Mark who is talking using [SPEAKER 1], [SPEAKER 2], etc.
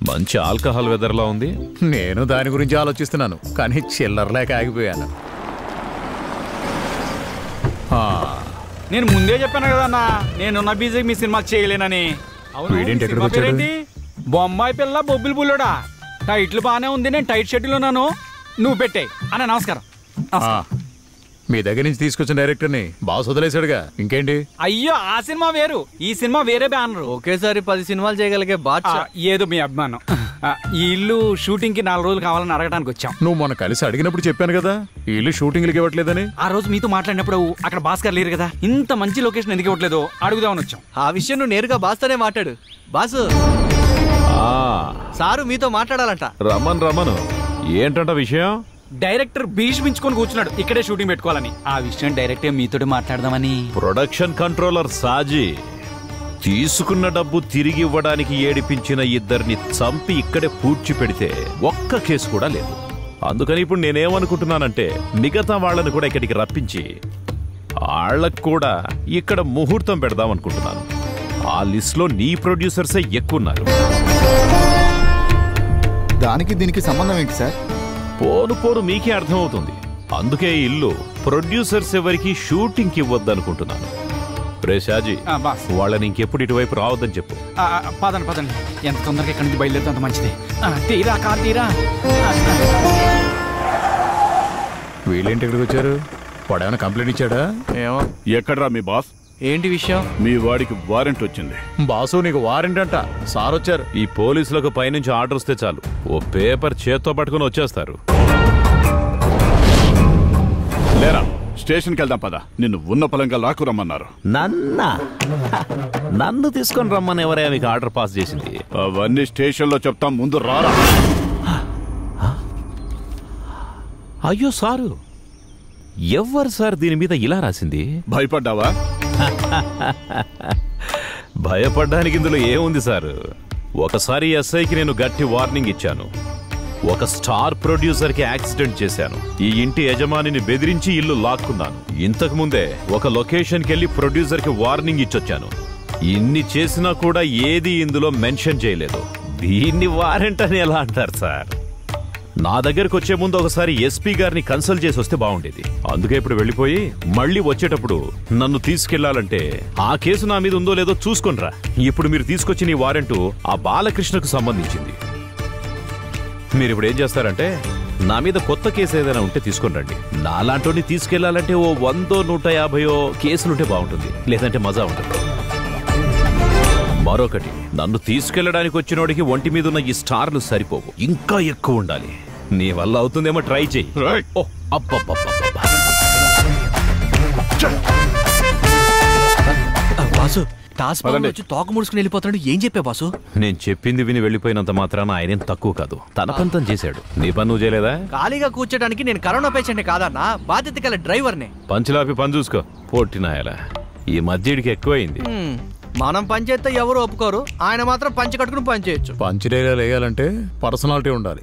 [SPEAKER 1] మంచి ఆల్కహాల్ వెదర్లా ఉంది.
[SPEAKER 2] నేను దాని గురించి ఆలోచిస్తున్నాను, కానీ చిల్లరలేక ఆగిపోయాను.
[SPEAKER 3] నేను ముందే చెప్పాను కదా అన్న, నేనున్న బీజేకి మీ సినిమాకి చేయలేనని. బొమ్మాయి పిల్ల బొబ్బిలి బుల్లోడా. టైట్లు బాగానే ఉంది, నేను టైట్ షెడ్యూల్ ఉన్నాను, నువ్వు పెట్టాయి అన్న. నమస్కారం.
[SPEAKER 2] మీ దగ్గర నుంచి తీసుకొచ్చిన డైరెక్టర్ని బాస్ వదిలేశాడుగా, ఇంకేంటి?
[SPEAKER 3] అయ్యో ఆ సినిమా వేరు, ఈ సినిమా వేరే బ్యానర్.
[SPEAKER 4] ఒకేసారి 10 సినిమాలు చేయగలిగే బాధ్యత.
[SPEAKER 3] ఏదో మీ అభిమానం. ఈ ఇల్లు షూటింగ్ కి 4 రోజులు కావాలని అడగడానికి వచ్చాం.
[SPEAKER 2] నువ్వు మొన్న కలిసి అడిగినప్పుడు చెప్పాను కదా ఈ ఇల్లు షూటింగ్లకి ఇవ్వట్లేదని.
[SPEAKER 3] ఆ రోజు మీతో మాట్లాడినప్పుడు అక్కడ భాస్కర్ లేరు కదా, ఇంత మంచి లొకేషన్ ఎందుకు ఇవ్వట్లేదు అడుగుదామని వచ్చాం.
[SPEAKER 4] ఆ విషయం నువ్వు నేరుగా బాస్తోనే మాట్లాడు. బాసు సారు మీతో మాట్లాడాలంట.
[SPEAKER 1] రమ్మను. ఏంటంట విషయం?
[SPEAKER 3] డైరెక్టర్ భీష్మించుకొని కూర్చున్నాడు ఇక్కడే షూటింగ్ పెట్టుకోవాలని. ఆ విషయం డైరెక్టర్ మీతో మాట్లాడదామని.
[SPEAKER 1] ప్రొడక్షన్ కంట్రోలర్ సాజీ తీసుకున్న డబ్బు తిరిగి ఇవ్వడానికి ఏడిపించిన ఇద్దరిని చంపి ఇక్కడే పూడ్చి పెడితే ఒక్క కేసు కూడా లేదు. అందుకని ఇప్పుడు నేనేమనుకుంటున్నానంటే మిగతా వాళ్ళని కూడా ఇక్కడికి రప్పించి వాళ్ళకు కూడా ఇక్కడ ముహూర్తం పెడదాం అనుకుంటున్నాను. ఆ లిస్ట్ లో నీ ప్రొడ్యూసర్సే ఎక్కున్నారు.
[SPEAKER 5] దానికి దీనికి సంబంధం ఏంటి సార్?
[SPEAKER 1] పోను మీకే అర్థమవుతుంది. అందుకే ఇల్లు ప్రొడ్యూసర్స్ ఎవరికి షూటింగ్ కి ఇవ్వద్దనుకుంటున్నాను. రే షాజీ, వాళ్ళని ఇంకెప్పుడు ఇటువైపు రావద్దని చెప్పు.
[SPEAKER 3] పదండి, ఎంత తొందరగా ఇక్కడి నుంచి బయలుదేరితే అంత మంచిది. తీరా కార్ తీరా.
[SPEAKER 2] వీళ్ళేంటి ఇక్కడికి వచ్చారు? వాడేమైనా కంప్లైంట్ ఇచ్చాడా?
[SPEAKER 4] ఏమో.
[SPEAKER 6] ఎక్కడ్రా మీ బాస్?
[SPEAKER 4] ఏంటి విషయం?
[SPEAKER 6] మీ వాడికి వారెంట్ వచ్చింది.
[SPEAKER 2] బాసు నీకు వారెంట్ అంట. సార్ వచ్చారు.
[SPEAKER 1] ఈ పోలీసులకు పైనుంచి ఆర్డర్ వస్తే చాలు, ఓ పేపర్ చేత్తో పట్టుకుని వచ్చేస్తారు.
[SPEAKER 6] లేరా, స్టేషన్కి వెళ్దాం పద. నిన్ను ఉన్న పలంగా లాక్కు రమ్మన్నారు.
[SPEAKER 1] నన్ను తీసుకొని రమ్మని ఎవరే మీకు ఆర్డర్ పాస్ చేసింది?
[SPEAKER 6] అవన్నీ స్టేషన్లో చెప్తాం, ముందు రారా.
[SPEAKER 1] అయ్యో సారు, ఎవరు సార్ దీని మీద ఇలా రాసింది?
[SPEAKER 6] భయపడ్డావా?
[SPEAKER 1] భయపడ్డానికి ఇందులో ఏముంది సారు? ఒకసారి ఎస్ఐకి నేను గట్టి వార్నింగ్ ఇచ్చాను. ఒక స్టార్ ప్రొడ్యూసర్ కి యాక్సిడెంట్ చేశాను. ఈ ఇంటి యజమానిని బెదిరించి ఇల్లు లాక్కున్నాను. ఇంతకు ముందే ఒక లొకేషన్కి వెళ్లి ప్రొడ్యూసర్ కి వార్నింగ్ ఇచ్చొచ్చాను. ఇన్ని చేసినా కూడా ఏది ఇందులో మెన్షన్ చేయలేదు. దీన్ని వారెంట్ అని ఎలా అంటారు సార్? నా దగ్గరకు వచ్చే ముందు ఒకసారి ఎస్పీ గారిని కన్సల్ట్ చేసి వస్తే బాగుండేది. అందుకే ఇప్పుడు వెళ్ళిపోయి మళ్ళీ వచ్చేటప్పుడు నన్ను తీసుకెళ్లాలంటే ఆ కేసు నా మీద ఉందో లేదో చూసుకొనిరా. ఇప్పుడు మీరు తీసుకొచ్చిన ఈ వారెంటు ఆ బాలకృష్ణకు సంబంధించింది. మీరు ఇప్పుడు ఏం చేస్తారంటే నా మీద కొత్త కేసు ఏదైనా ఉంటే తీసుకొని రండి. నాలాంటి తీసుకెళ్లాలంటే ఓ 100-150 కేసులుంటే బాగుంటుంది, లేదంటే మజా ఉంటుంది. మరొకటి, నన్ను తీసుకెళ్లడానికి వచ్చినోడికి ఒంటి మీద ఉన్న ఈ స్టార్లు సరిపోవు, ఇంకా ఎక్కువ ఉండాలి. నీ వల్ల అవుతుందేమో ట్రై చెయ్యి.
[SPEAKER 4] బాసు వచ్చి తోక ముడుచుకుని వెళ్ళిపోతాడు. ఏం చెప్పా బాసు?
[SPEAKER 1] నేను చెప్పింది విని వెళ్ళిపోయినంత మాత్రాన ఆయనేం తక్కువ కాదు, తన పంతం చేశాడు. నీ పని నువ్వు చేయలేదా?
[SPEAKER 4] ఖాళీగా కూర్చోడానికి నేను కరోనా పేషెంట్ కాదన్నా, బాధ్యత గల డ్రైవర్ని.
[SPEAKER 1] పంచులాపి పని చూసుకో, పోట్టినాయలా. ఈ మధ్యడికి ఎక్కువైంది.
[SPEAKER 4] మనం పని చేస్తే ఎవరు ఒప్పుకోరు, ఆయన మాత్రం పంచి కట్టుకుని పని చేయొచ్చు.
[SPEAKER 2] పంచి వేయాలంటే పర్సనాలిటీ ఉండాలి.